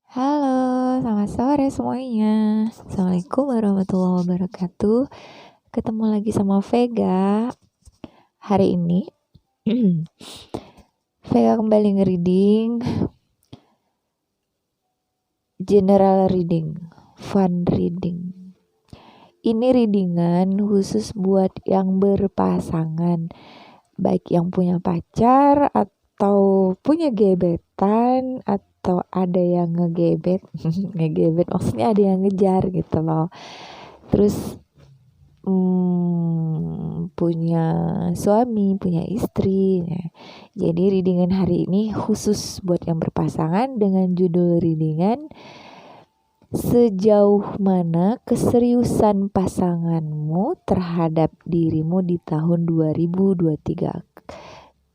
Halo, selamat sore semuanya. Assalamualaikum warahmatullahi wabarakatuh. Ketemu lagi sama Vega. Hari ini Vega kembali nge-reading general reading, fun reading. Ini readingan khusus buat yang berpasangan, baik yang punya pacar atau punya gebetan atau ada yang ngegebet. Ngegebet maksudnya ada yang ngejar gitu loh. Terus punya suami, punya istri. Nah, jadi readingan hari ini khusus buat yang berpasangan dengan judul readingan sejauh mana keseriusan pasanganmu terhadap dirimu di tahun 2023.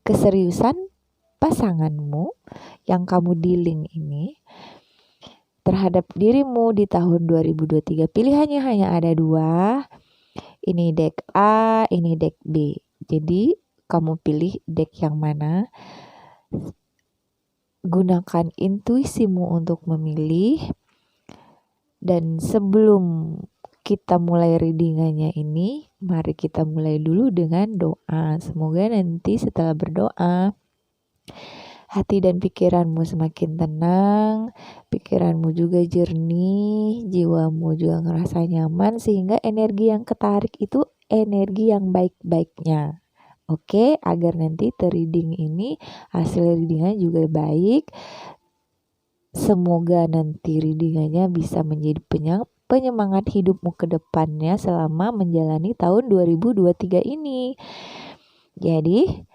Keseriusan pasanganmu yang kamu dealing ini terhadap dirimu di tahun 2023. Pilihannya hanya ada 2. Ini deck A, ini deck B. Jadi kamu pilih deck yang mana. Gunakan intuisimu untuk memilih. Dan sebelum kita mulai readingannya ini, mari kita mulai dulu dengan doa. Semoga nanti setelah berdoa, hati dan pikiranmu semakin tenang, pikiranmu juga jernih, jiwamu juga ngerasa nyaman, sehingga energi yang ketarik itu energi yang baik-baiknya. Oke, agar nanti reading ini, hasil readingnya juga baik. Semoga nanti readingannya bisa menjadi penyemangat hidupmu ke depannya selama menjalani tahun 2023 ini. Jadi,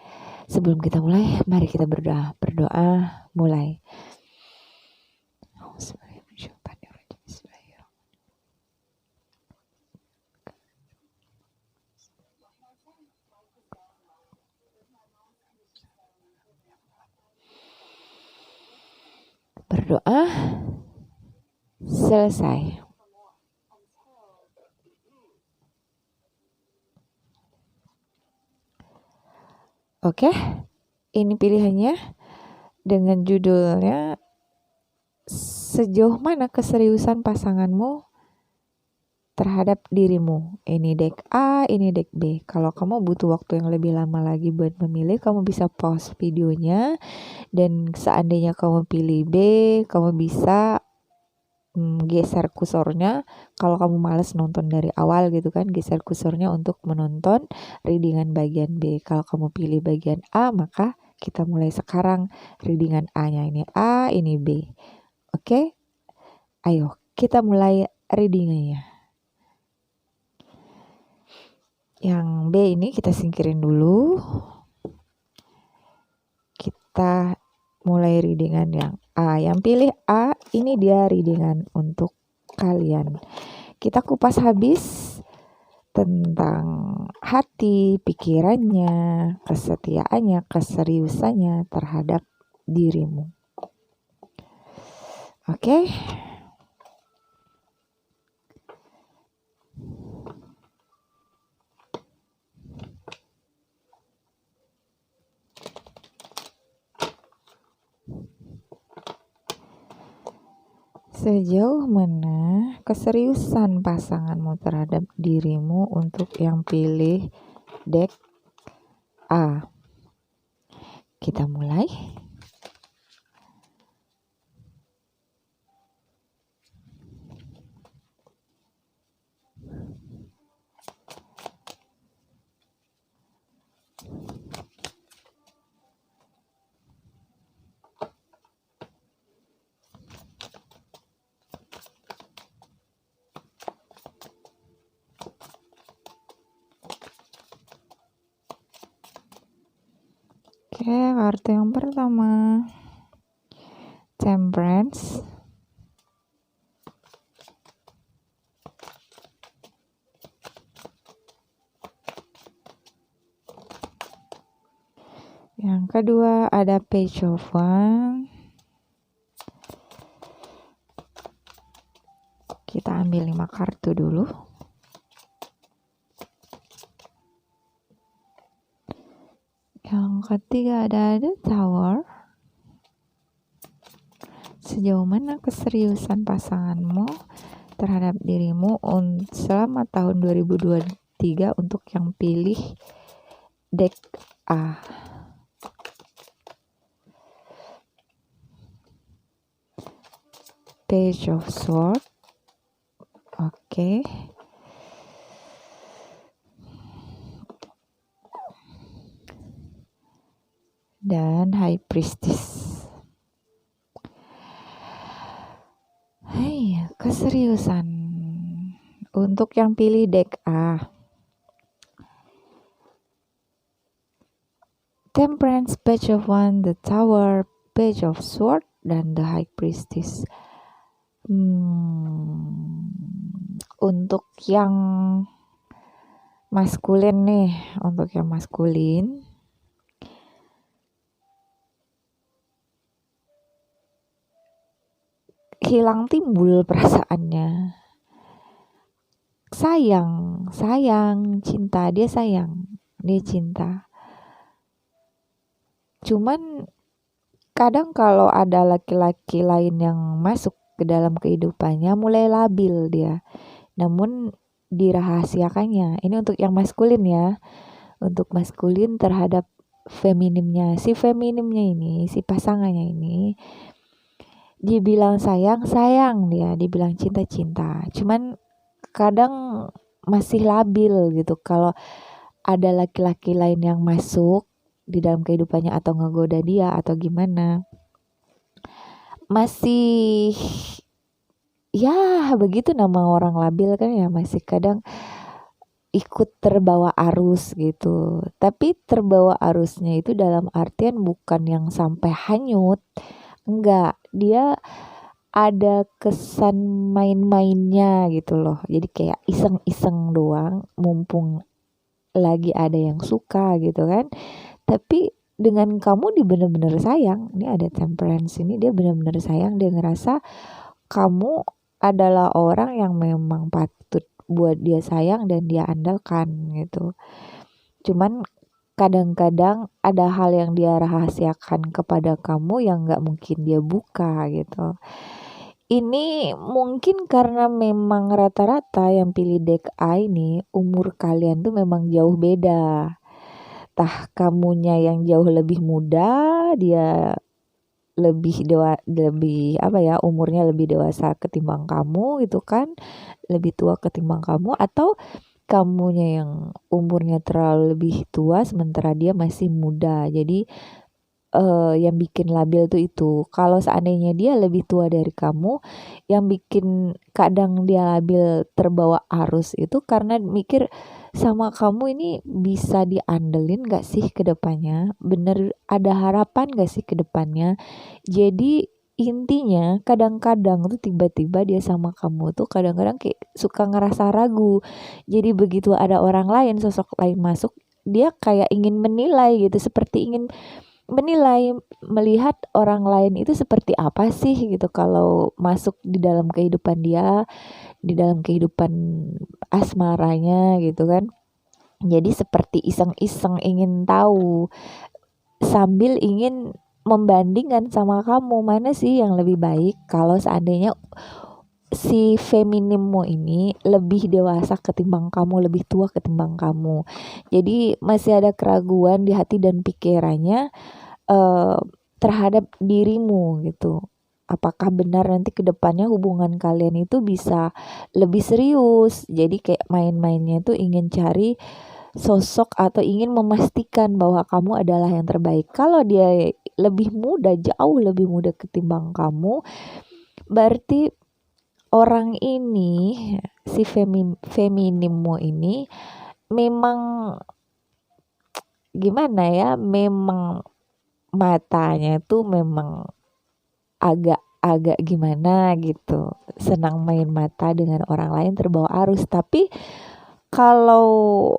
sebelum kita mulai, mari kita berdoa. Berdoa mulai. Berdoa selesai. Oke, ini pilihannya dengan judulnya sejauh mana keseriusan pasanganmu terhadap dirimu. Ini deck A, ini deck B. Kalau kamu butuh waktu yang lebih lama lagi buat memilih, kamu bisa pause videonya. Dan seandainya kamu pilih B, kamu bisa geser kursornya. Kalau kamu males nonton dari awal gitu kan, geser kursornya untuk menonton readingan bagian B. Kalau kamu pilih bagian A, maka kita mulai sekarang readingan A-nya. Ini A, ini B. Oke? Ayo, kita mulai readingannya. Yang B ini kita singkirin dulu. Kita mulai readingan yang A. Yang pilih A, ini dia readingan untuk kalian. Kita kupas habis tentang hati, pikirannya, kesetiaannya, keseriusannya terhadap dirimu. Oke? Sejauh mana keseriusan pasanganmu terhadap dirimu untuk yang pilih deck A? Kita mulai. Oke, kartu yang pertama, Temperance. Yang kedua ada Page of Wands. Kita ambil 5 kartu dulu. Yang ketiga ada The Tower. sejauh mana keseriusan pasanganmu terhadap dirimu selama tahun 2023 untuk yang pilih deck A. Page of Swords. Oke. Dan High Priestess. Keseriusan untuk yang pilih deck A. Temperance, Page of Wands, The Tower, Page of Swords, dan The High Priestess. Untuk yang maskulin nih, hilang timbul perasaannya. Sayang, cinta, dia cinta. Cuman kadang kalau ada laki-laki lain yang masuk ke dalam kehidupannya mulai labil dia. Namun dirahasiakannya. Ini untuk yang maskulin ya. Untuk maskulin terhadap feminimnya. Si feminimnya ini, si pasangannya ini dibilang sayang dia, dibilang cinta. Cuman kadang masih labil gitu kalau ada laki-laki lain yang masuk di dalam kehidupannya atau ngegoda dia atau gimana. Masih ya begitu nama orang labil kan ya, masih kadang ikut terbawa arus gitu. Tapi terbawa arusnya itu dalam artian bukan yang sampai hanyut. Enggak, dia ada kesan main-mainnya gitu loh. Jadi kayak iseng-iseng doang, mumpung lagi ada yang suka gitu kan. Tapi dengan kamu dia bener-bener sayang. Ini ada Temperance ini, dia bener-bener sayang. Dia ngerasa kamu adalah orang yang memang patut buat dia sayang dan dia andalkan gitu. Cuman kadang-kadang ada hal yang dia rahasiakan kepada kamu yang gak mungkin dia buka gitu. Ini mungkin karena memang rata-rata yang pilih deck A ini umur kalian tuh memang jauh beda. Entah kamunya yang jauh lebih muda, dia umurnya lebih dewasa ketimbang kamu gitu kan, lebih tua ketimbang kamu, atau kamunya yang umurnya terlalu lebih tua sementara dia masih muda. Jadi yang bikin labil tuh itu. Kalau seandainya dia lebih tua dari kamu, yang bikin kadang dia labil terbawa arus itu karena mikir sama kamu ini bisa diandelin gak sih ke depannya? Bener ada harapan gak sih ke depannya? Jadi intinya kadang-kadang tuh tiba-tiba dia sama kamu tuh kadang-kadang kayak suka ngerasa ragu. Jadi begitu ada orang lain, sosok lain masuk, dia kayak ingin menilai gitu, seperti ingin menilai, melihat orang lain itu seperti apa sih gitu kalau masuk di dalam kehidupan dia, di dalam kehidupan asmaranya gitu kan. Jadi seperti iseng-iseng ingin tahu sambil ingin membandingkan sama kamu, mana sih yang lebih baik kalau seandainya si feminimmu ini lebih dewasa ketimbang kamu, lebih tua ketimbang kamu. Jadi masih ada keraguan di hati dan pikirannya terhadap dirimu gitu. Apakah benar nanti ke depannya hubungan kalian itu bisa lebih serius? Jadi kayak main-mainnya itu ingin cari sosok atau ingin memastikan bahwa kamu adalah yang terbaik. Kalau dia lebih muda, jauh lebih muda ketimbang kamu, berarti orang ini, si feminimmu ini memang gimana ya, memang matanya tuh memang agak gimana gitu, senang main mata dengan orang lain, terbawa arus. Tapi kalau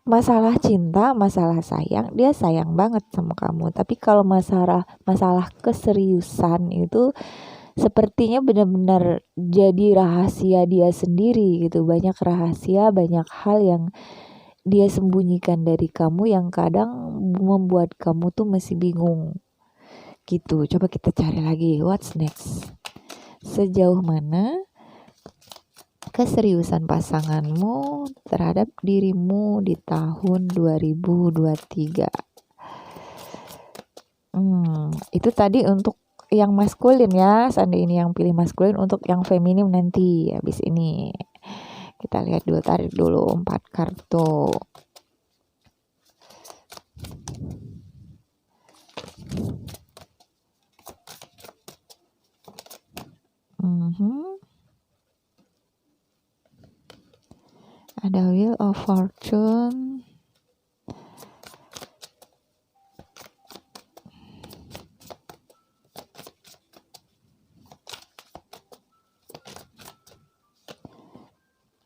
masalah cinta, masalah sayang, dia sayang banget sama kamu. Tapi kalau masalah keseriusan itu sepertinya benar-benar jadi rahasia dia sendiri gitu. Banyak rahasia, banyak hal yang dia sembunyikan dari kamu yang kadang membuat kamu tuh masih bingung. Gitu. Coba kita cari lagi. What's next? Sejauh mana keseriusan pasanganmu terhadap dirimu di tahun 2023? Itu tadi untuk yang maskulin ya. Seandainya ini yang pilih maskulin, untuk yang feminim nanti habis ini. Kita lihat dulu, tarik dulu 4 kartu. Ada Wheel of Fortune,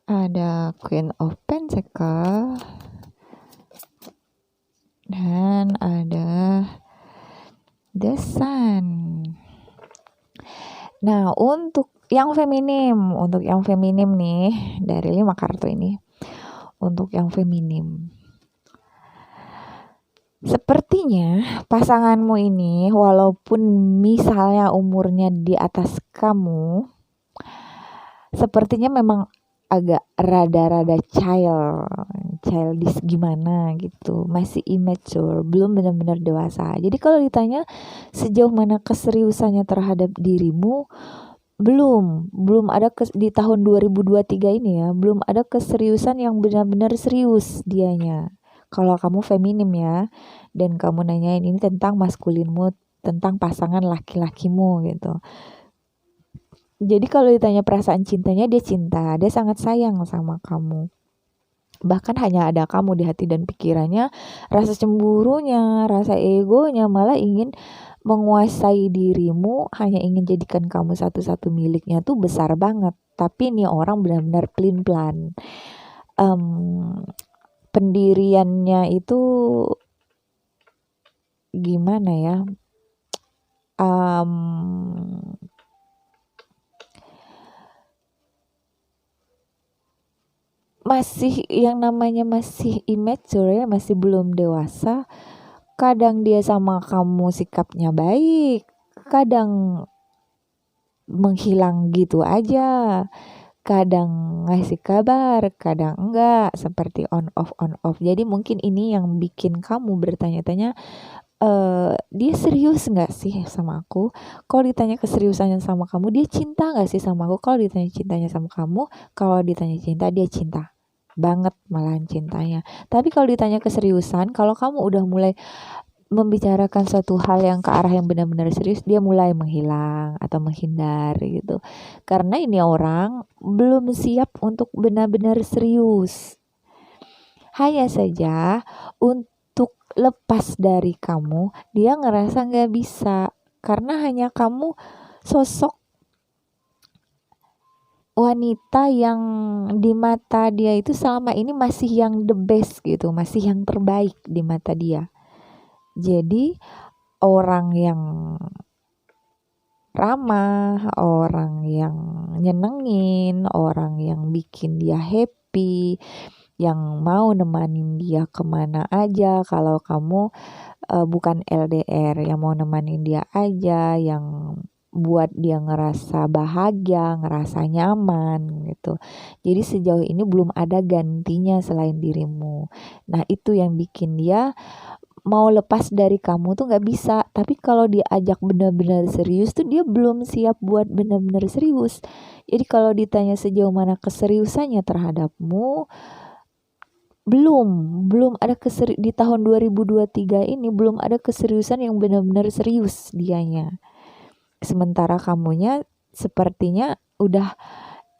ada Queen of Pentacle, dan ada The Sun. Nah, untuk yang feminim nih, dari 5 kartu ini, untuk yang feminim, sepertinya pasanganmu ini, walaupun misalnya umurnya di atas kamu, sepertinya memang agak rada-rada childish gimana gitu, masih immature, belum benar-benar dewasa. Jadi kalau ditanya sejauh mana keseriusannya terhadap dirimu, belum ada di tahun 2023 ini ya, belum ada keseriusan yang benar-benar serius dianya. Kalau kamu feminim ya, dan kamu nanyain ini tentang maskulinmu, tentang pasangan laki-lakimu gitu. Jadi kalau ditanya perasaan cintanya, dia cinta, dia sangat sayang sama kamu. Bahkan hanya ada kamu di hati dan pikirannya, rasa cemburunya, rasa egonya malah ingin menguasai dirimu, hanya ingin jadikan kamu satu-satu miliknya tuh besar banget. Tapi ini orang benar-benar pelin-pelan. Pendiriannya itu gimana ya? Masih yang namanya masih immature ya, masih belum dewasa. Kadang dia sama kamu sikapnya baik, kadang menghilang gitu aja, kadang ngasih kabar, kadang enggak, seperti on off. Jadi mungkin ini yang bikin kamu bertanya-tanya, dia serius nggak sih sama aku? Kalau ditanya keseriusannya sama kamu, dia cinta nggak sih sama aku? Kalau ditanya cintanya sama kamu, kalau ditanya cinta, dia cinta banget malahan cintanya. Tapi kalau ditanya keseriusan, kalau kamu udah mulai membicarakan suatu hal yang ke arah yang benar-benar serius, dia mulai menghilang atau menghindar gitu. Karena ini orang belum siap untuk benar-benar serius. Hanya saja untuk lepas dari kamu, dia ngerasa gak bisa. Karena hanya kamu sosok wanita yang di mata dia itu selama ini masih yang the best gitu, masih yang terbaik di mata dia. Jadi orang yang ramah, orang yang nyenengin, orang yang bikin dia happy, yang mau nemanin dia kemana aja. Kalau kamu bukan LDR, yang mau nemanin dia aja, yang buat dia ngerasa bahagia, ngerasa nyaman gitu. Jadi sejauh ini belum ada gantinya selain dirimu. Nah itu yang bikin dia mau lepas dari kamu tuh gak bisa. Tapi kalau diajak benar-benar serius tuh dia belum siap buat benar-benar serius. Jadi kalau ditanya sejauh mana keseriusannya terhadapmu, belum ada di tahun 2023 ini belum ada keseriusan yang benar-benar serius dianya. Sementara kamunya sepertinya udah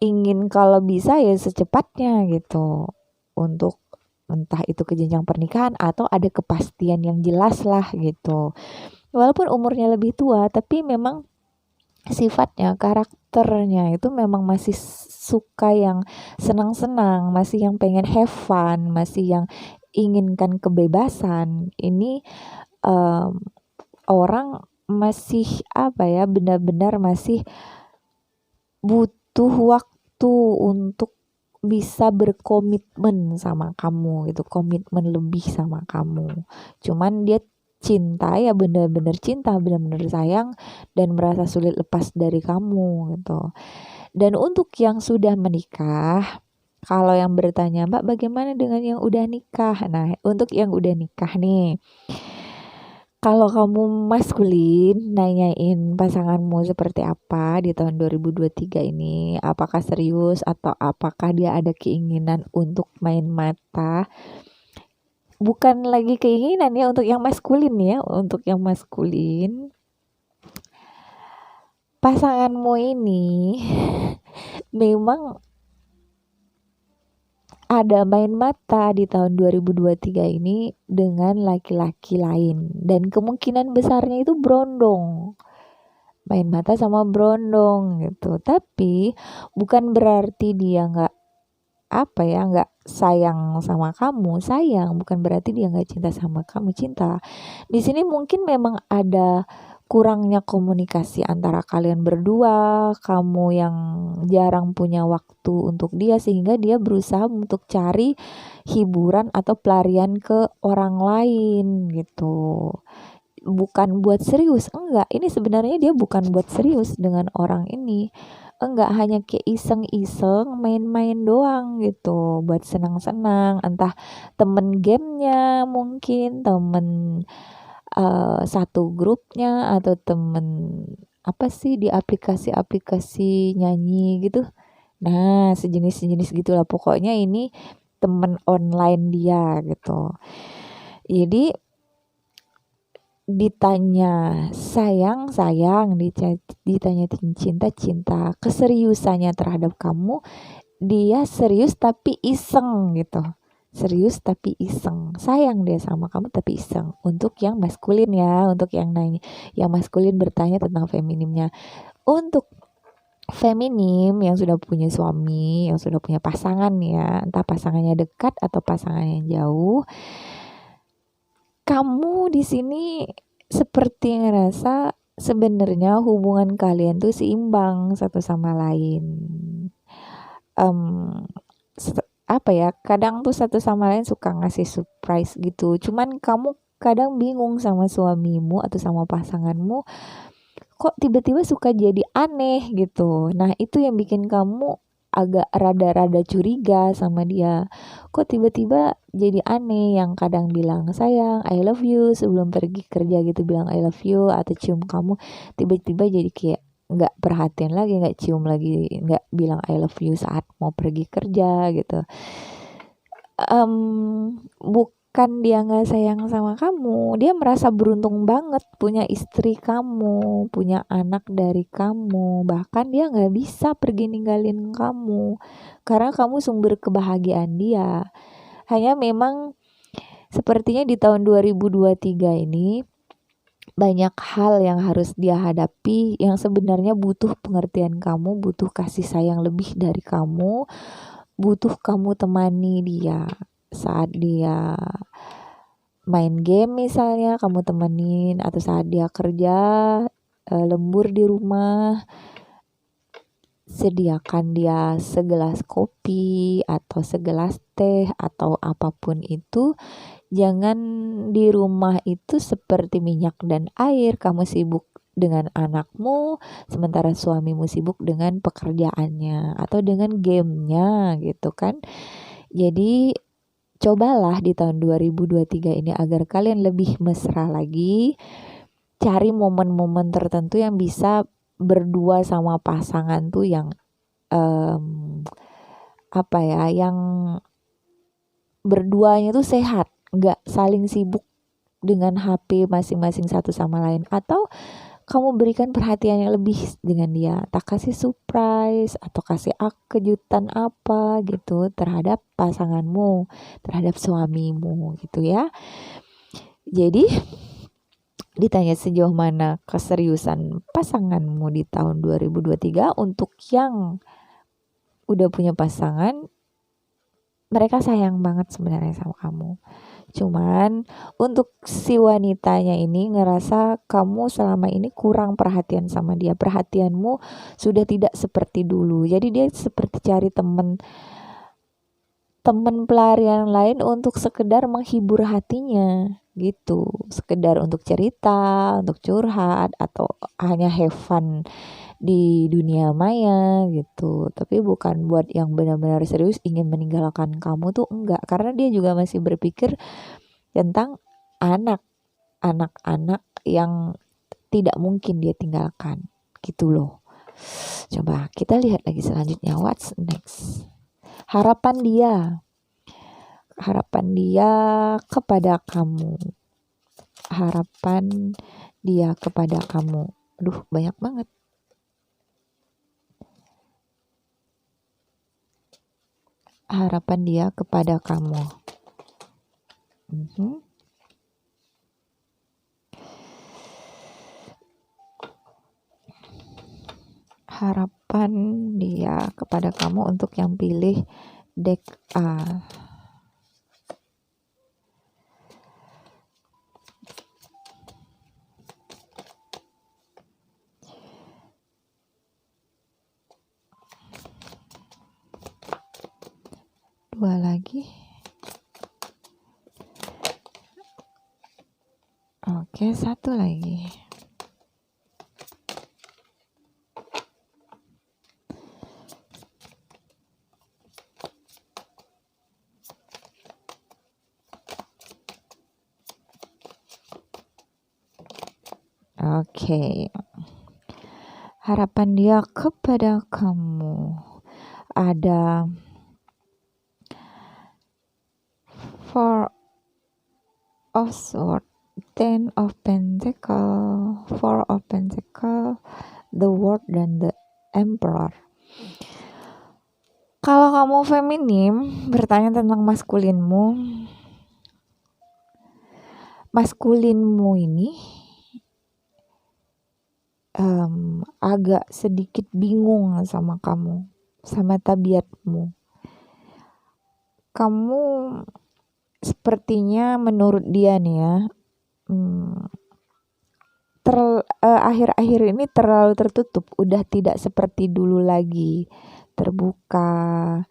ingin kalau bisa ya secepatnya gitu, untuk entah itu ke jenjang pernikahan atau ada kepastian yang jelas lah gitu. Walaupun umurnya lebih tua, tapi memang sifatnya, karakternya itu memang masih suka yang senang-senang, masih yang pengen have fun, masih yang inginkan kebebasan. Ini orang masih benar-benar masih butuh waktu untuk bisa berkomitmen sama kamu gitu, komitmen lebih sama kamu. Cuman dia cinta ya benar-benar cinta, benar-benar sayang dan merasa sulit lepas dari kamu gitu. Dan untuk yang sudah menikah, kalau yang bertanya, Mbak bagaimana dengan yang udah nikah? Nah, untuk yang udah nikah nih, kalau kamu maskulin nanyain pasanganmu seperti apa di tahun 2023 ini, apakah serius atau apakah dia ada keinginan untuk main mata? Bukan lagi keinginan ya untuk yang maskulin ya, untuk yang maskulin. Pasanganmu ini memang ada main mata di tahun 2023 ini dengan laki-laki lain dan kemungkinan besarnya itu brondong. Main mata sama brondong gitu. Tapi bukan berarti dia nggak sayang sama kamu, sayang, bukan berarti dia nggak cinta sama kamu, cinta. Di sini mungkin memang ada kurangnya komunikasi antara kalian berdua, kamu yang jarang punya waktu untuk dia sehingga dia berusaha untuk cari hiburan atau pelarian ke orang lain gitu. Bukan buat serius, enggak. Ini sebenarnya dia bukan buat serius dengan orang ini. Enggak, hanya kayak iseng-iseng main-main doang gitu, buat senang-senang, entah temen gamenya mungkin, temen satu grupnya atau temen apa sih di aplikasi-aplikasi nyanyi gitu. Nah, sejenis-sejenis gitulah pokoknya ini temen online dia gitu. Jadi ditanya sayang, ditanya cinta, keseriusannya terhadap kamu, dia serius tapi iseng gitu. Serius tapi iseng, sayang dia sama kamu tapi iseng. Untuk yang maskulin ya, untuk yang nanya, yang maskulin bertanya tentang feminimnya. Untuk feminim yang sudah punya suami, yang sudah punya pasangan ya, entah pasangannya dekat atau pasangannya jauh, kamu di sini seperti ngerasa sebenarnya hubungan kalian tuh seimbang satu sama lain. Um, apa ya, kadang tuh satu sama lain suka ngasih surprise gitu, cuman kamu kadang bingung sama suamimu atau sama pasanganmu kok tiba-tiba suka jadi aneh gitu. Nah itu yang bikin kamu agak rada-rada curiga sama dia, kok tiba-tiba jadi aneh, yang kadang bilang sayang I love you sebelum pergi kerja gitu, bilang I love you atau cium kamu, tiba-tiba jadi kayak nggak perhatian lagi, nggak cium lagi, nggak bilang I love you saat mau pergi kerja gitu. Bukan dia nggak sayang sama kamu, dia merasa beruntung banget punya istri kamu, punya anak dari kamu, bahkan dia nggak bisa pergi ninggalin kamu karena kamu sumber kebahagiaan dia. Hanya memang sepertinya di tahun 2023 ini banyak hal yang harus dia hadapi yang sebenarnya butuh pengertian kamu, butuh kasih sayang lebih dari kamu, butuh kamu temani dia saat dia main game misalnya, kamu temenin, atau saat dia kerja lembur di rumah, sediakan dia segelas kopi atau segelas teh atau apapun itu. Jangan di rumah itu seperti minyak dan air, kamu sibuk dengan anakmu sementara suamimu sibuk dengan pekerjaannya atau dengan gamenya gitu kan. Jadi cobalah di tahun 2023 ini agar kalian lebih mesra lagi, cari momen-momen tertentu yang bisa berdua sama pasangan tuh yang apa ya, yang berduanya tuh sehat, nggak saling sibuk dengan HP masing-masing satu sama lain, atau kamu berikan perhatian yang lebih dengan dia, tak kasih surprise atau kasih kejutan apa gitu terhadap pasanganmu, terhadap suamimu gitu ya. Jadi ditanya sejauh mana keseriusan pasanganmu di tahun 2023, untuk yang udah punya pasangan, mereka sayang banget sebenarnya sama kamu. Cuman untuk si wanitanya ini ngerasa kamu selama ini kurang perhatian sama dia. Perhatianmu sudah tidak seperti dulu. Jadi dia seperti cari temen temen pelarian lain untuk sekedar menghibur hatinya gitu, sekedar untuk cerita, untuk curhat, atau hanya have fun di dunia maya gitu. Tapi bukan buat yang benar-benar serius ingin meninggalkan kamu tuh enggak, karena dia juga masih berpikir tentang anak-anak yang tidak mungkin dia tinggalkan gitu loh. Coba kita lihat lagi selanjutnya, what's next. Harapan dia kepada kamu. Harapan dia kepada kamu. Aduh, banyak banget. Harapan dia kepada kamu. Harapan dia kepada kamu untuk yang pilih deck A. Dua lagi. Oke, satu lagi. Oke. Harapan dia kepada kamu ada Four of Swords, Ten of Pentacles, Four of Pentacles, The World, dan The Emperor. Kalau kamu feminim, bertanya tentang maskulinmu ini agak sedikit bingung sama kamu, sama tabiatmu. Kamu sepertinya menurut dia nih ya, akhir-akhir ini terlalu tertutup, udah tidak seperti dulu lagi, terbuka,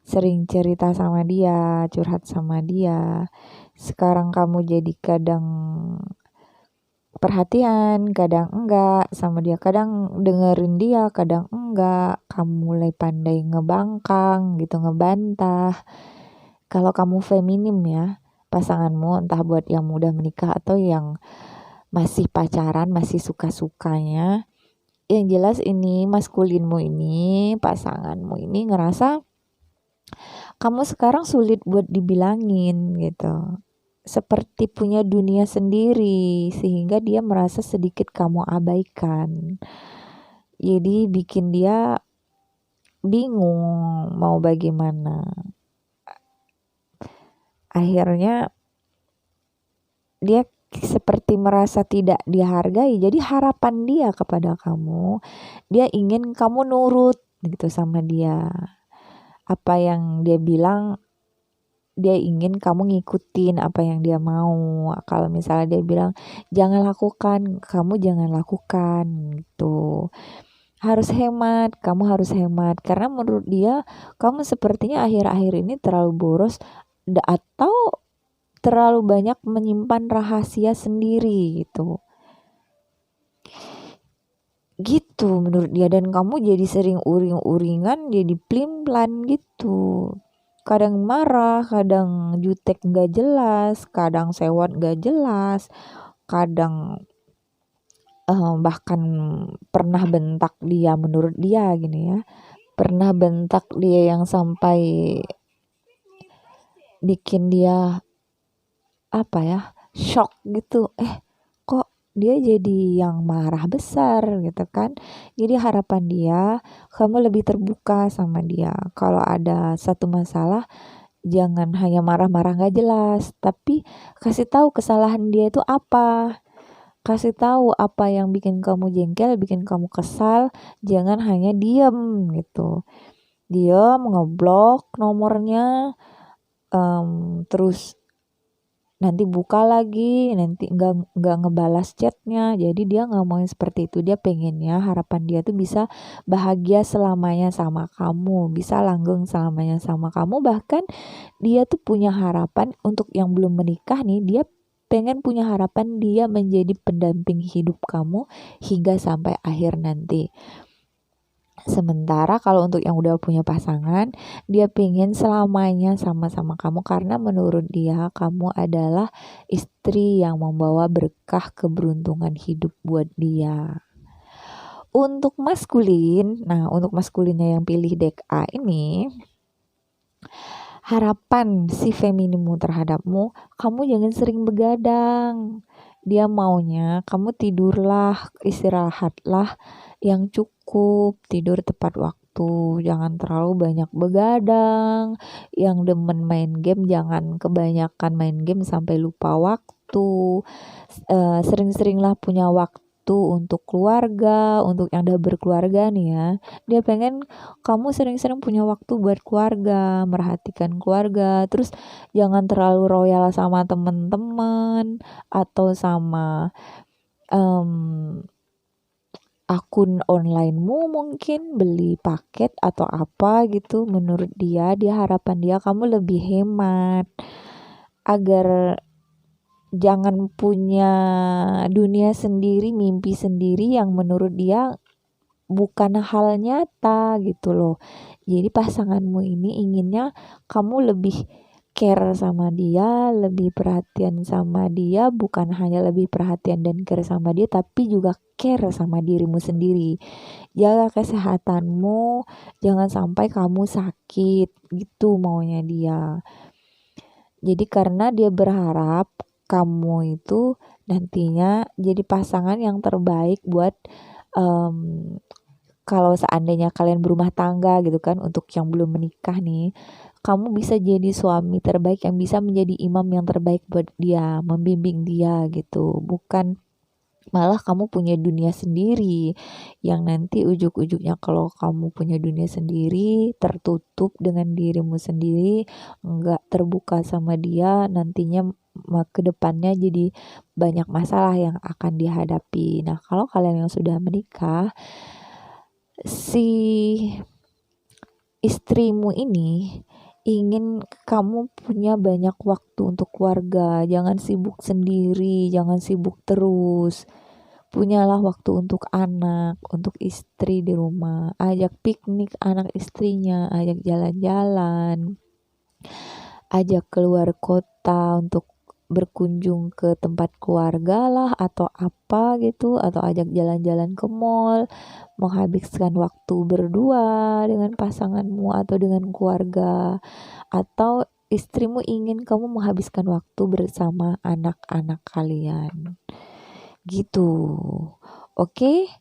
sering cerita sama dia, curhat sama dia. Sekarang kamu jadi kadang perhatian, kadang enggak sama dia, kadang dengerin dia, kadang enggak. Kamu mulai pandai ngebangkang gitu, ngebantah. Kalau kamu feminim ya, pasanganmu entah buat yang mudah menikah atau yang masih pacaran, masih suka-sukanya, yang jelas ini maskulinmu ini, pasanganmu ini ngerasa kamu sekarang sulit buat dibilangin gitu, seperti punya dunia sendiri, sehingga dia merasa sedikit kamu abaikan. Jadi bikin dia bingung mau bagaimana. Akhirnya dia seperti merasa tidak dihargai. Jadi harapan dia kepada kamu, dia ingin kamu nurut gitu sama dia. Apa yang dia bilang, dia ingin kamu ngikutin apa yang dia mau. Kalau misalnya dia bilang jangan lakukan, kamu jangan lakukan gitu. Harus hemat, kamu harus hemat, karena menurut dia kamu sepertinya akhir-akhir ini terlalu boros atau terlalu banyak menyimpan rahasia sendiri gitu menurut dia. Dan kamu jadi sering uring-uringan, jadi pelin-pelan gitu, kadang marah, kadang jutek gak jelas, kadang sewot gak jelas, kadang bahkan pernah bentak dia, menurut dia gini ya, pernah bentak dia yang sampai bikin dia shock gitu, kok dia jadi yang marah besar gitu kan. Jadi harapan dia kamu lebih terbuka sama dia. Kalau ada satu masalah, jangan hanya marah-marah gak jelas, tapi kasih tahu kesalahan dia itu apa, kasih tahu apa yang bikin kamu jengkel, bikin kamu kesal. Jangan hanya diem gitu, diem ngeblok nomornya, terus nanti buka lagi, nanti nggak ngebalas chatnya. Jadi dia nggak mau yang seperti itu. Dia pengennya harapan dia tuh bisa bahagia selamanya sama kamu, bisa langgeng selamanya sama kamu. Bahkan dia tuh punya harapan untuk yang belum menikah nih, dia pengen punya harapan dia menjadi pendamping hidup kamu hingga sampai akhir nanti. Sementara kalau untuk yang udah punya pasangan, dia pengen selamanya sama-sama kamu karena menurut dia kamu adalah istri yang membawa berkah keberuntungan hidup buat dia. Untuk maskulin, nah untuk maskulinnya yang pilih deck A ini, harapan si feminimu terhadapmu, kamu jangan sering begadang. Dia maunya kamu tidurlah, istirahatlah yang cukup, tidur tepat waktu, jangan terlalu banyak begadang. Yang demen main game jangan kebanyakan main game sampai lupa waktu. Sering-seringlah punya waktu untuk keluarga, untuk yang udah berkeluarga nih ya. Dia pengen kamu sering-sering punya waktu buat keluarga, merhatikan keluarga. Terus jangan terlalu royal sama temen-temen atau sama akun onlinemu, mungkin beli paket atau apa gitu. Menurut dia harapan dia kamu lebih hemat agar jangan punya dunia sendiri, mimpi sendiri yang menurut dia bukan hal nyata gitu loh. Jadi pasanganmu ini inginnya kamu lebih care sama dia, lebih perhatian sama dia, bukan hanya lebih perhatian dan care sama dia, tapi juga care sama dirimu sendiri. Jaga kesehatanmu, jangan sampai kamu sakit, gitu maunya dia. Jadi karena dia berharap kamu itu nantinya jadi pasangan yang terbaik buat kalau seandainya kalian berumah tangga gitu kan, untuk yang belum menikah nih, kamu bisa jadi suami terbaik yang bisa menjadi imam yang terbaik buat dia, membimbing dia gitu. Bukan malah kamu punya dunia sendiri yang nanti ujuk-ujuknya kalau kamu punya dunia sendiri tertutup dengan dirimu sendiri, nggak terbuka sama dia, nantinya ke depannya jadi banyak masalah yang akan dihadapi. Nah, kalau kalian yang sudah menikah, si istrimu ini ingin kamu punya banyak waktu untuk keluarga, jangan sibuk sendiri, jangan sibuk terus. Punyalah waktu untuk anak, untuk istri di rumah, ajak piknik anak istrinya, ajak jalan-jalan, ajak keluar kota untuk berkunjung ke tempat keluarga lah atau apa gitu, atau ajak jalan-jalan ke mall, menghabiskan waktu berdua dengan pasanganmu atau dengan keluarga, atau istrimu ingin kamu menghabiskan waktu bersama anak-anak kalian gitu. Oke.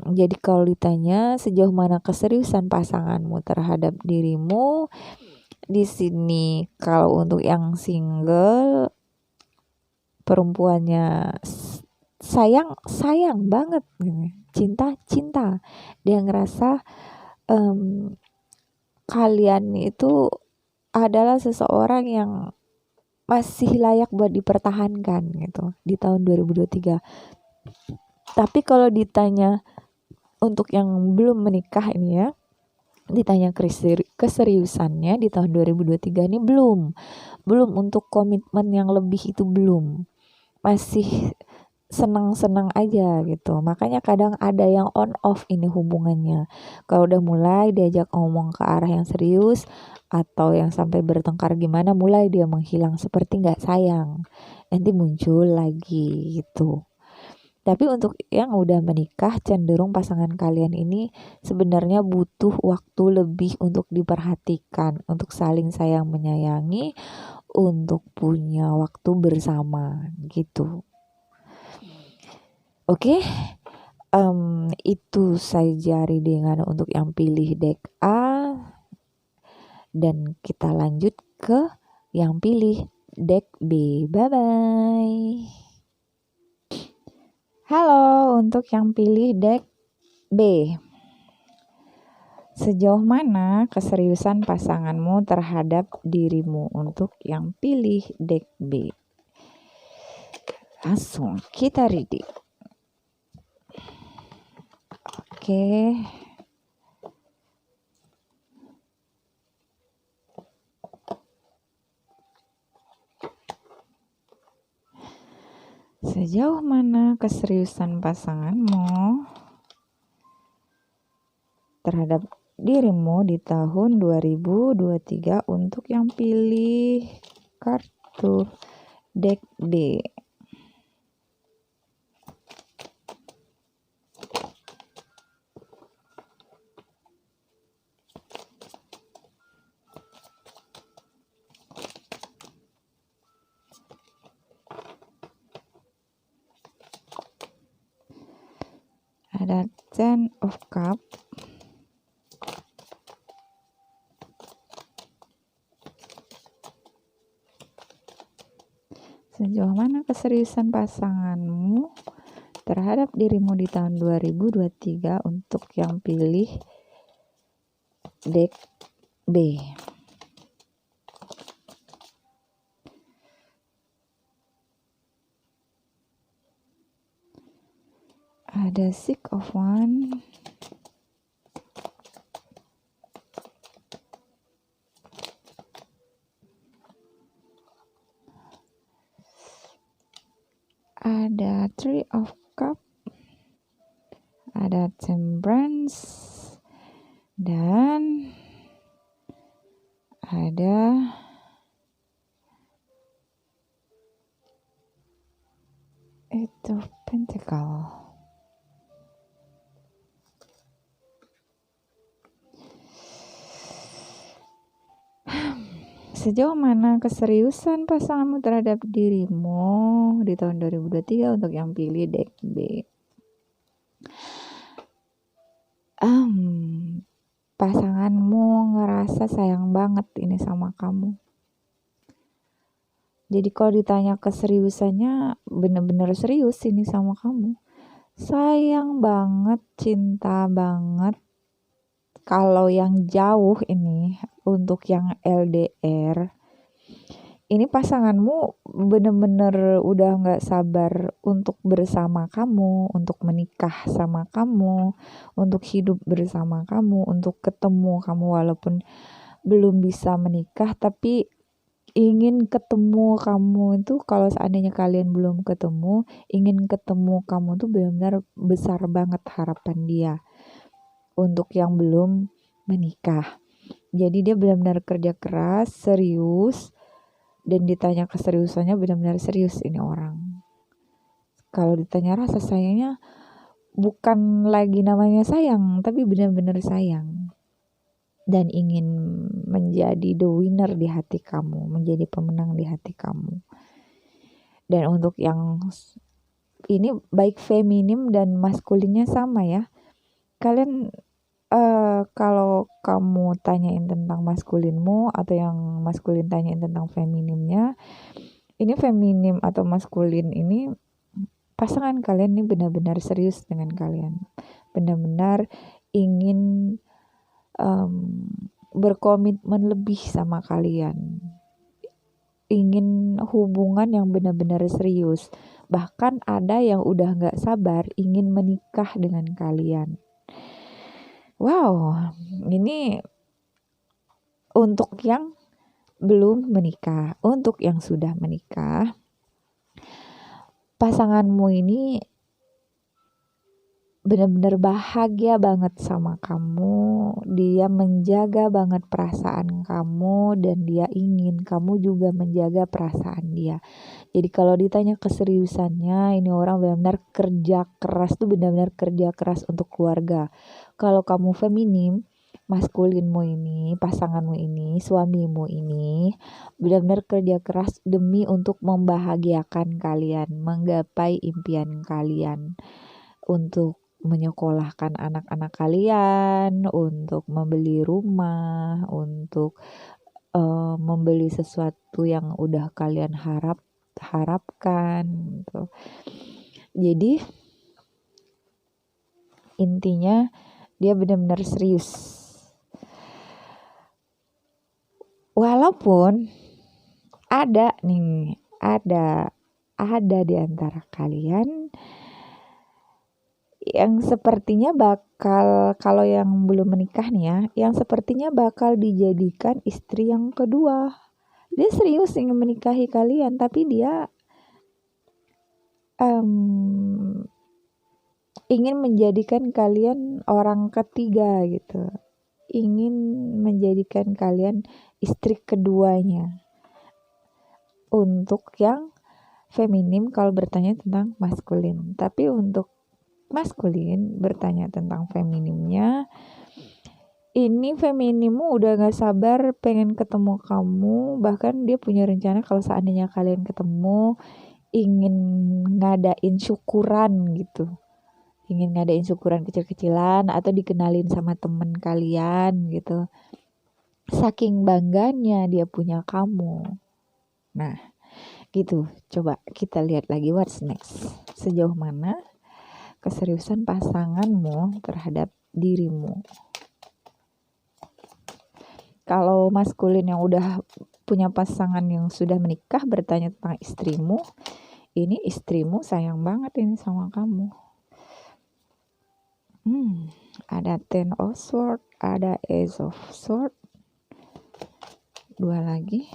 Jadi kalau ditanya sejauh mana keseriusan pasanganmu terhadap dirimu, di sini kalau untuk yang single, perempuannya sayang banget, cinta. Dia ngerasa kalian itu adalah seseorang yang masih layak buat dipertahankan gitu di tahun 2023. Tapi kalau ditanya untuk yang belum menikah ini ya, ditanya keseriusannya di tahun 2023 ini belum untuk komitmen yang lebih itu belum, masih senang-senang aja gitu. Makanya kadang ada yang on off ini hubungannya. Kalau udah mulai diajak ngomong ke arah yang serius atau yang sampai bertengkar gimana, mulai dia menghilang seperti nggak sayang, nanti muncul lagi gitu. Tapi untuk yang udah menikah, cenderung pasangan kalian ini sebenarnya butuh waktu lebih untuk diperhatikan, untuk saling sayang menyayangi, untuk punya waktu bersama gitu. Oke, itu saja readingan untuk yang pilih deck A, dan kita lanjut ke yang pilih deck B. Bye-bye. Halo, untuk yang pilih deck B. Sejauh mana keseriusan pasanganmu terhadap dirimu untuk yang pilih deck B? Langsung kita ready. Oke. Sejauh mana keseriusan pasanganmu terhadap dirimu di tahun 2023 untuk yang pilih kartu deck B? Ada Ten of Cup, sejauh mana keseriusan pasanganmu terhadap dirimu di tahun 2023 untuk yang pilih deck B? Ada Six of Wands, ada Three of Cup, ada Temperance, dan ada itu Pentacle. Sejauh mana keseriusan pasanganmu terhadap dirimu di tahun 2023 untuk yang pilih deck B? Pasanganmu ngerasa sayang banget ini sama kamu. Jadi kalau ditanya keseriusannya, bener-bener serius ini sama kamu. Sayang banget, cinta banget. Kalau yang jauh ini, untuk yang LDR, ini pasanganmu bener-bener udah gak sabar untuk bersama kamu, untuk menikah sama kamu, untuk hidup bersama kamu, untuk ketemu kamu walaupun belum bisa menikah, tapi ingin ketemu kamu itu. Kalau seandainya kalian belum ketemu, ingin ketemu kamu tuh benar-benar besar banget harapan dia untuk yang belum menikah. Jadi dia benar-benar kerja keras, serius, dan ditanya keseriusannya benar-benar serius ini orang. Kalau ditanya rasa sayangnya, bukan lagi namanya sayang, tapi benar-benar sayang. Dan ingin menjadi the winner di hati kamu, menjadi pemenang di hati kamu. Dan untuk yang ini baik feminim dan maskulinnya sama ya. Kalian kalau kamu tanyain tentang maskulinmu atau yang maskulin tanyain tentang feminimnya, ini feminim atau maskulin ini pasangan kalian ini benar-benar serius dengan kalian, benar-benar ingin berkomitmen lebih sama kalian, ingin hubungan yang benar-benar serius. Bahkan ada yang udah gak sabar ingin menikah dengan kalian. Wow, ini untuk yang belum menikah. Untuk yang sudah menikah, pasanganmu ini benar-benar bahagia banget sama kamu. Dia menjaga banget perasaan kamu dan dia ingin kamu juga menjaga perasaan dia. Jadi kalau ditanya keseriusannya, ini orang benar-benar kerja keras tuh, benar-benar kerja keras untuk keluarga. Kalau kamu feminim, maskulinmu ini, pasanganmu ini, suamimu ini benar-benar kerja keras demi untuk membahagiakan kalian, menggapai impian kalian, untuk menyekolahkan anak-anak kalian, untuk membeli rumah, untuk membeli sesuatu yang udah kalian harapkan gitu. Jadi intinya dia benar-benar serius kalaupun ada di antara kalian yang sepertinya bakal, kalau yang belum menikah nih ya, yang sepertinya bakal dijadikan istri yang kedua. Dia serius ingin menikahi kalian, tapi dia ingin menjadikan kalian orang ketiga gitu. Ingin menjadikan kalian istri keduanya. Untuk yang feminim kalau bertanya tentang maskulin. Tapi untuk maskulin bertanya tentang feminimnya, ini feminimmu udah gak sabar pengen ketemu kamu. Bahkan dia punya rencana kalau seandainya kalian ketemu, ingin ngadain syukuran gitu. Ingin ngadain syukuran kecil-kecilan atau dikenalin sama temen kalian gitu. Saking bangganya dia punya kamu. Nah, gitu. Coba kita lihat lagi what's next. Sejauh mana keseriusan pasanganmu terhadap dirimu. Kalau maskulin yang udah punya pasangan yang sudah menikah bertanya tentang istrimu, ini istrimu sayang banget ini sama kamu. Ada Ten of Swords, ada Ace of Swords. Dua lagi.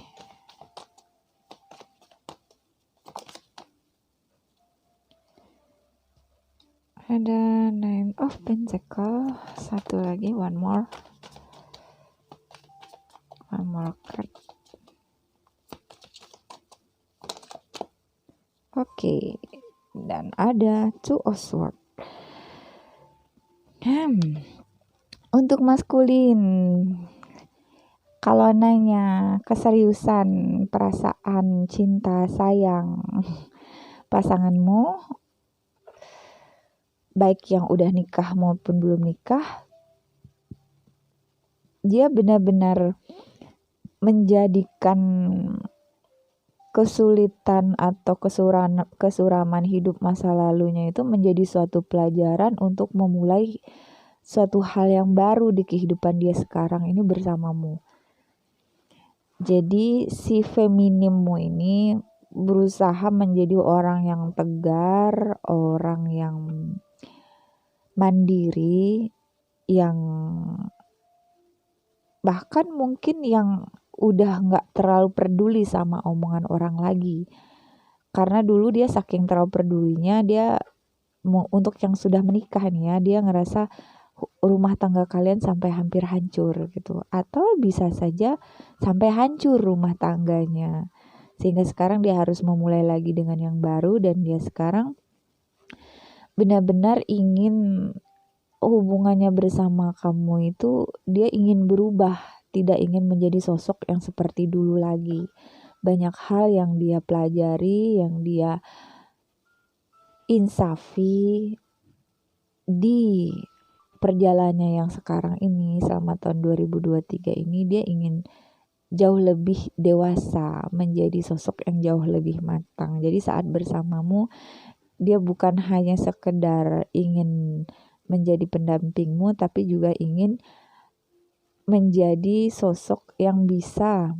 Ada Nine of Pentacles. Satu lagi, one more card. Oke. Dan ada Two of Swords. Untuk maskulin, kalau nanya keseriusan, perasaan, cinta, sayang pasanganmu, baik yang udah nikah maupun belum nikah, dia benar-benar menjadikan kesulitan atau kesuraman hidup masa lalunya itu menjadi suatu pelajaran untuk memulai suatu hal yang baru di kehidupan dia sekarang ini bersamamu. Jadi si feminimmu ini berusaha menjadi orang yang tegar, orang yang mandiri, yang bahkan mungkin yang udah gak terlalu peduli sama omongan orang lagi. Karena dulu dia saking terlalu pedulinya, dia untuk yang sudah menikah nih ya, dia ngerasa rumah tangga kalian sampai hampir hancur gitu. Atau bisa saja sampai hancur rumah tangganya. Sehingga sekarang dia harus memulai lagi dengan yang baru, dan dia sekarang benar-benar ingin hubungannya bersama kamu itu, dia ingin berubah. Tidak ingin menjadi sosok yang seperti dulu lagi. Banyak hal yang dia pelajari, yang dia insafi di perjalanannya yang sekarang ini, selama tahun 2023 ini, dia ingin jauh lebih dewasa, menjadi sosok yang jauh lebih matang. Jadi saat bersamamu, dia bukan hanya sekedar ingin menjadi pendampingmu, tapi juga ingin menjadi sosok yang bisa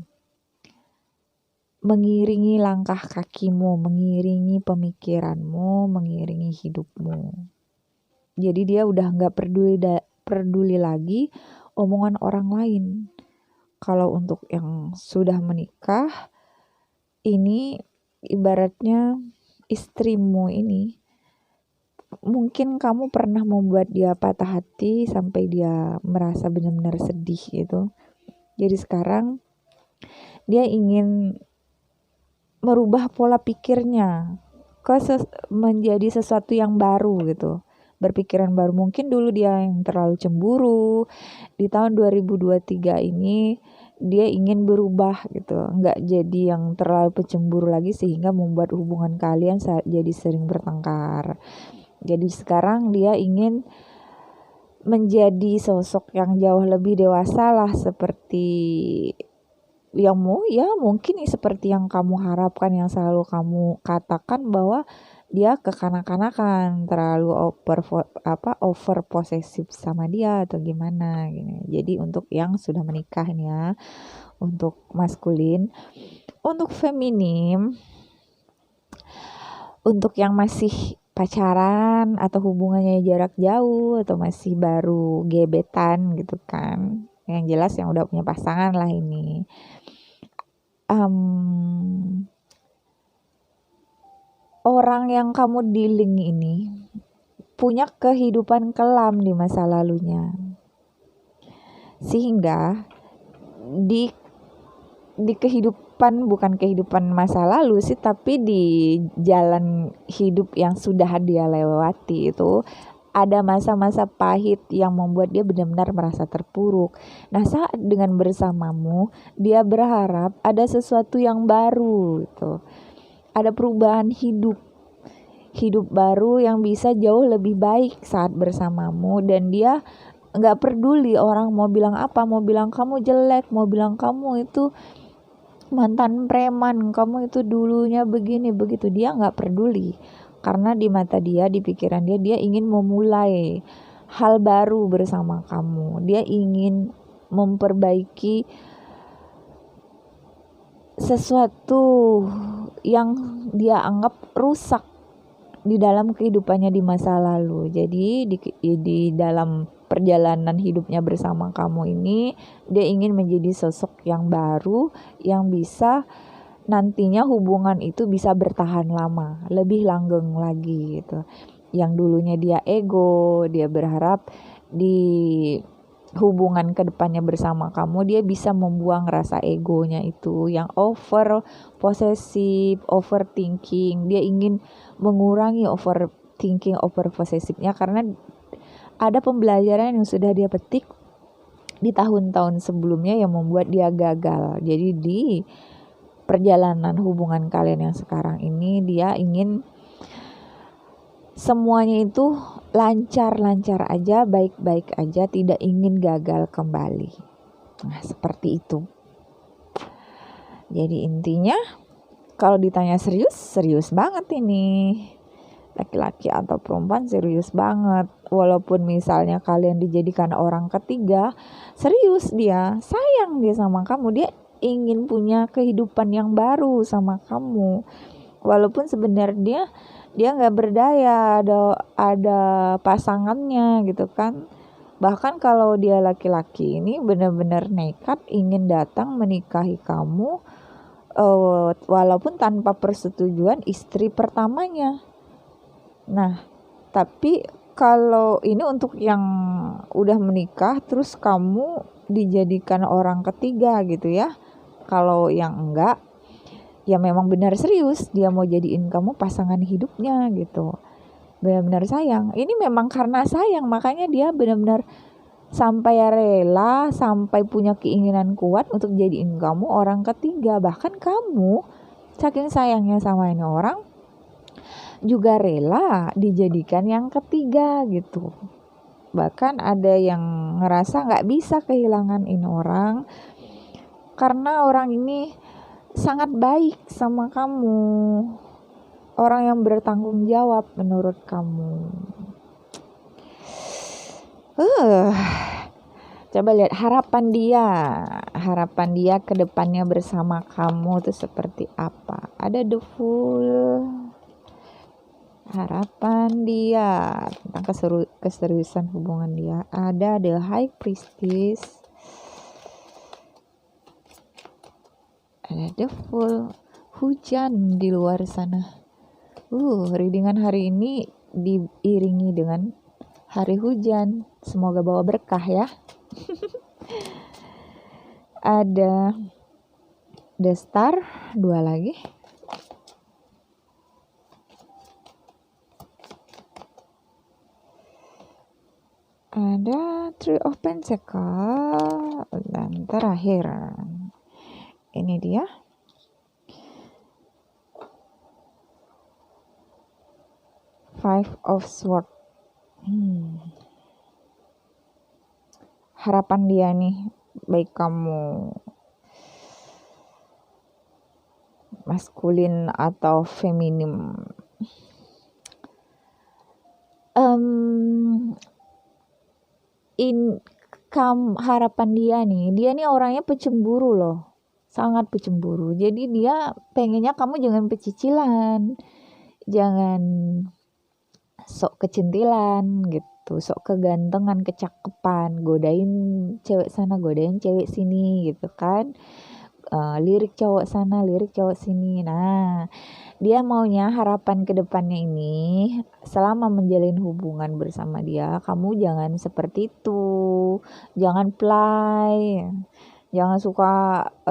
mengiringi langkah kakimu, mengiringi pemikiranmu, mengiringi hidupmu. Jadi dia udah gak peduli lagi omongan orang lain. Kalau untuk yang sudah menikah, ini ibaratnya istrimu ini, mungkin kamu pernah membuat dia patah hati sampai dia merasa benar-benar sedih gitu. Jadi sekarang dia ingin merubah pola pikirnya menjadi sesuatu yang baru gitu. Berpikiran baru. Mungkin dulu dia yang terlalu cemburu. Di tahun 2023 ini dia ingin berubah gitu. Enggak jadi yang terlalu pencemburu lagi sehingga membuat hubungan kalian jadi sering bertengkar. Jadi sekarang dia ingin menjadi sosok yang jauh lebih dewasa lah, seperti yang mungkin seperti yang kamu harapkan, yang selalu kamu katakan bahwa dia kekanak-kanakan, terlalu over posesif sama dia atau gimana gini. Jadi untuk yang sudah menikah nih ya, untuk maskulin. Untuk feminim, untuk yang masih pacaran atau hubungannya jarak jauh atau masih baru gebetan gitu kan, yang jelas yang udah punya pasangan lah ini, orang yang kamu dealing ini punya kehidupan kelam di masa lalunya, sehingga di kehidupan, bukan kehidupan masa lalu sih, tapi di jalan hidup yang sudah dia lewati itu ada masa-masa pahit yang membuat dia benar-benar merasa terpuruk. Nah, saat dengan bersamamu, dia berharap ada sesuatu yang baru gitu. Ada perubahan hidup baru yang bisa jauh lebih baik saat bersamamu, dan dia nggak peduli orang mau bilang apa, mau bilang kamu jelek, mau bilang kamu itu mantan preman, kamu itu dulunya begini begitu, dia nggak peduli, karena di mata dia, di pikiran dia ingin memulai hal baru bersama kamu. Dia ingin memperbaiki sesuatu yang dia anggap rusak di dalam kehidupannya di masa lalu. Jadi di dalam perjalanan hidupnya bersama kamu ini, dia ingin menjadi sosok yang baru yang bisa nantinya hubungan itu bisa bertahan lama, lebih langgeng lagi gitu. Yang dulunya dia ego, dia berharap di hubungan kedepannya bersama kamu dia bisa membuang rasa egonya itu yang over posesif, overthinking. Dia ingin mengurangi overthinking, over posesifnya, karena ada pembelajaran yang sudah dia petik di tahun-tahun sebelumnya yang membuat dia gagal. Jadi di perjalanan hubungan kalian yang sekarang ini, dia ingin semuanya itu lancar-lancar aja, baik-baik aja, tidak ingin gagal kembali. Nah, seperti itu. Jadi intinya, kalau ditanya serius banget ini. Laki-laki atau perempuan serius banget. Walaupun misalnya kalian dijadikan orang ketiga, serius dia, sayang dia sama kamu, dia ingin punya kehidupan yang baru sama kamu. Walaupun sebenarnya dia nggak berdaya, ada pasangannya gitu kan. Bahkan kalau dia laki-laki ini benar-benar nekat ingin datang menikahi kamu, walaupun tanpa persetujuan istri pertamanya. Nah, tapi kalau ini untuk yang udah menikah terus kamu dijadikan orang ketiga gitu ya. Kalau yang enggak, ya memang benar serius dia mau jadiin kamu pasangan hidupnya gitu. Benar-benar sayang. Ini memang karena sayang, makanya dia benar-benar sampai rela, sampai punya keinginan kuat untuk jadiin kamu orang ketiga. Bahkan kamu saking sayangnya sama ini orang juga rela dijadikan yang ketiga gitu. Bahkan ada yang ngerasa gak bisa kehilangan ini orang, karena orang ini sangat baik sama kamu, orang yang bertanggung jawab menurut kamu. Coba lihat harapan dia ke depannya bersama kamu tuh seperti apa. Ada the Fool, harapan dia tentang keseriusan hubungan dia. Ada the High Priestess, ada the Fool, hujan di luar sana. Readingan hari ini diiringi dengan hari hujan, semoga bawa berkah ya. Ada the Star, 2 lagi. Ada Three of Pentacles, dan terakhir ini dia Five of Swords. Harapan dia nih, baik kamu maskulin atau feminim, um, harapan dia nih orangnya pecemburu loh, sangat pecemburu. Jadi dia pengennya kamu jangan pecicilan, jangan sok kecintilan gitu, sok kegantengan, kecakepan, godain cewek sana, godain cewek sini gitu kan. Lirik cowok sana, lirik cowok sini. Nah, dia maunya harapan kedepannya ini selama menjalin hubungan bersama dia, kamu jangan seperti itu, jangan play, jangan suka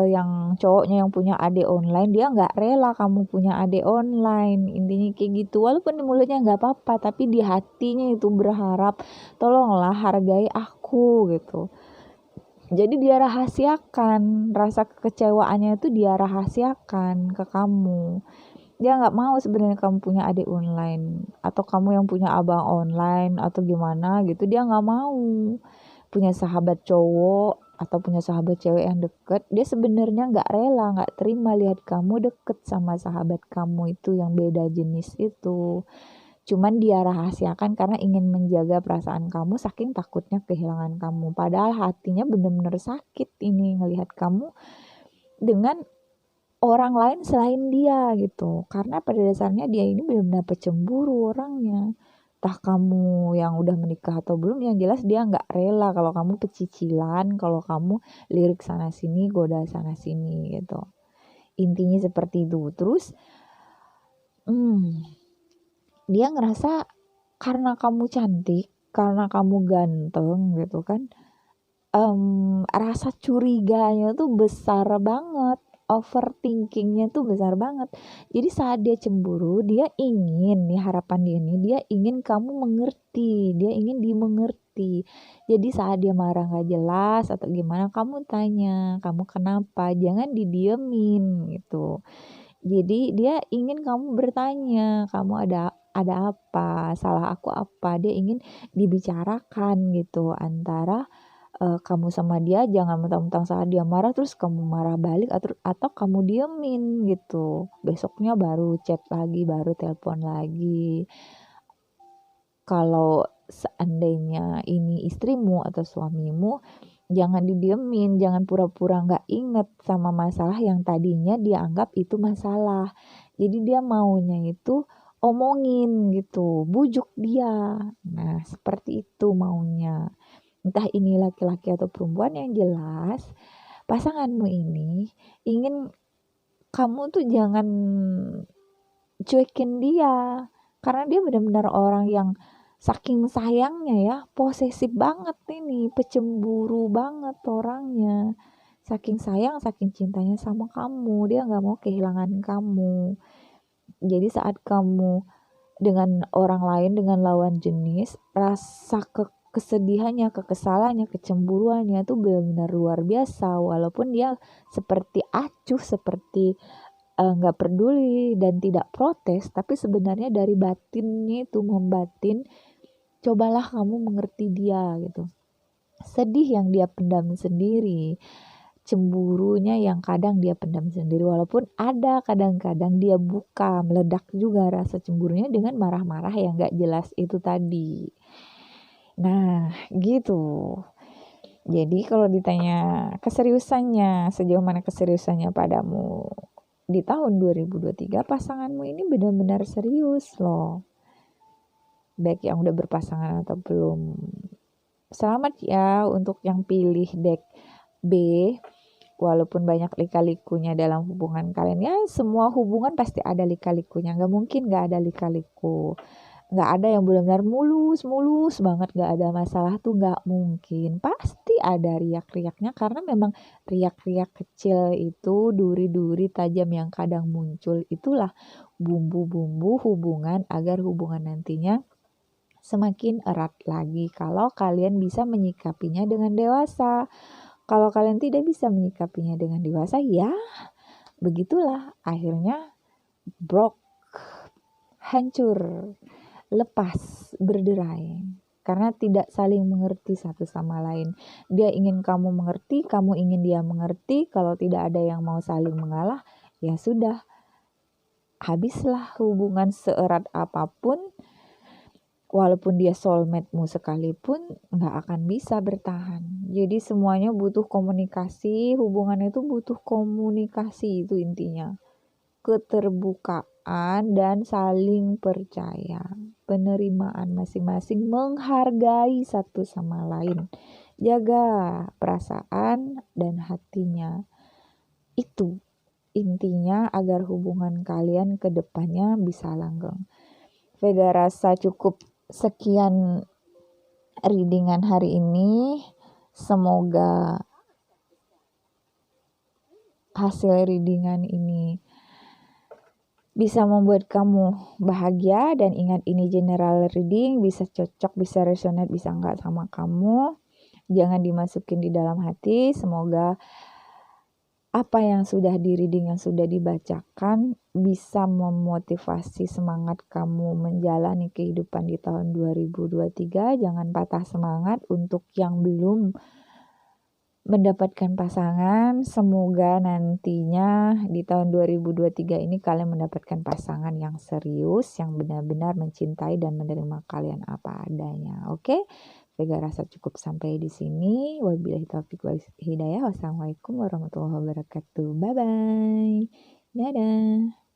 yang cowoknya yang punya adik online, dia nggak rela kamu punya adik online, intinya kayak gitu. Walaupun di mulutnya nggak apa-apa, tapi di hatinya itu berharap tolonglah hargai aku gitu. Jadi dia rahasiakan, rasa kekecewaannya itu dia rahasiakan ke kamu. Dia nggak mau sebenarnya kamu punya adik online, atau kamu yang punya abang online, atau gimana gitu. Dia nggak mau punya sahabat cowok atau punya sahabat cewek yang deket. Dia sebenarnya nggak rela, nggak terima lihat kamu deket sama sahabat kamu itu yang beda jenis itu. Cuman dia rahasiakan karena ingin menjaga perasaan kamu, saking takutnya kehilangan kamu. Padahal hatinya benar-benar sakit ini ngelihat kamu dengan orang lain selain dia gitu. Karena pada dasarnya dia ini benar-benar pecemburu orangnya. Entah kamu yang udah menikah atau belum, yang jelas dia nggak rela kalau kamu pecicilan, kalau kamu lirik sana sini, goda sana sini gitu. Intinya seperti itu. Terus dia ngerasa karena kamu cantik, karena kamu ganteng gitu kan, rasa curiganya tuh besar banget, overthinkingnya tuh besar banget. Jadi saat dia cemburu, dia ingin nih, harapan dia nih, dia ingin kamu mengerti, dia ingin dimengerti. Jadi saat dia marah gak jelas atau gimana, kamu tanya, kamu kenapa, jangan didiemin gitu. Jadi dia ingin kamu bertanya, kamu ada apa, salah aku apa. Dia ingin dibicarakan gitu antara kamu sama dia. Jangan mentang-mentang saat dia marah terus kamu marah balik, atau kamu diemin gitu. Besoknya baru chat lagi, baru telepon lagi. Kalau seandainya ini istrimu atau suamimu, jangan didiemin, jangan pura-pura gak inget sama masalah yang tadinya dia anggap itu masalah. Jadi dia maunya itu omongin gitu, bujuk dia. Nah, seperti itu maunya. Entah ini laki-laki atau perempuan, yang jelas pasanganmu ini ingin kamu tuh jangan cuekin dia. Karena dia benar-benar orang yang saking sayangnya ya, posesif banget ini, pecemburu banget orangnya. Saking sayang, saking cintanya sama kamu, dia gak mau kehilangan kamu. Jadi saat kamu dengan orang lain, dengan lawan jenis, rasa kesedihannya, kekesalannya, kecemburuannya itu benar-benar luar biasa. Walaupun dia seperti acuh, seperti gak peduli dan tidak protes, tapi sebenarnya dari batinnya itu membatin. Cobalah kamu mengerti dia gitu. Sedih yang dia pendam sendiri, cemburunya yang kadang dia pendam sendiri, walaupun ada kadang-kadang dia buka, meledak juga rasa cemburunya dengan marah-marah yang gak jelas itu tadi. Nah gitu. Jadi kalau ditanya keseriusannya, sejauh mana keseriusannya padamu di tahun 2023, pasanganmu ini benar-benar serius loh. Baik yang udah berpasangan atau belum. Selamat ya untuk yang pilih deck B. Walaupun banyak lika-likunya dalam hubungan kalian, ya semua hubungan pasti ada lika-likunya. Gak mungkin gak ada lika-liku. Gak ada yang benar-benar mulus banget, gak ada masalah tuh, gak mungkin. Pasti ada riak-riaknya, karena memang riak-riak kecil itu, duri-duri tajam yang kadang muncul, itulah bumbu-bumbu hubungan agar hubungan nantinya semakin erat lagi kalau kalian bisa menyikapinya dengan dewasa. Kalau kalian tidak bisa menyikapinya dengan dewasa, ya begitulah akhirnya broke, hancur, lepas, berderai. Karena tidak saling mengerti satu sama lain. Dia ingin kamu mengerti, kamu ingin dia mengerti. Kalau tidak ada yang mau saling mengalah, ya sudah, habislah hubungan seerat apapun. walaupun dia soulmate-mu sekalipun nggak akan bisa bertahan. Jadi semuanya butuh komunikasi, hubungan itu butuh komunikasi, itu intinya. Keterbukaan dan saling percaya, penerimaan masing-masing, menghargai satu sama lain, jaga perasaan dan hatinya. Itu intinya agar hubungan kalian ke depannya bisa langgeng. Vega rasa cukup sekian readingan hari ini. Semoga hasil readingan ini bisa membuat kamu bahagia, dan ingat ini general reading, bisa cocok, bisa resonate, bisa enggak sama kamu. Jangan dimasukin di dalam hati. Semoga apa yang sudah di reading, yang sudah dibacakan bisa memotivasi semangat kamu menjalani kehidupan di tahun 2023. Jangan patah semangat. Untuk yang belum mendapatkan pasangan, semoga nantinya di tahun 2023 ini kalian mendapatkan pasangan yang serius, yang benar-benar mencintai dan menerima kalian apa adanya. Oke? Vega rasa cukup sampai di sini. Wabillahi taufiq wal hidayah. Wassalamualaikum warahmatullahi wabarakatuh. Bye bye. Dadah.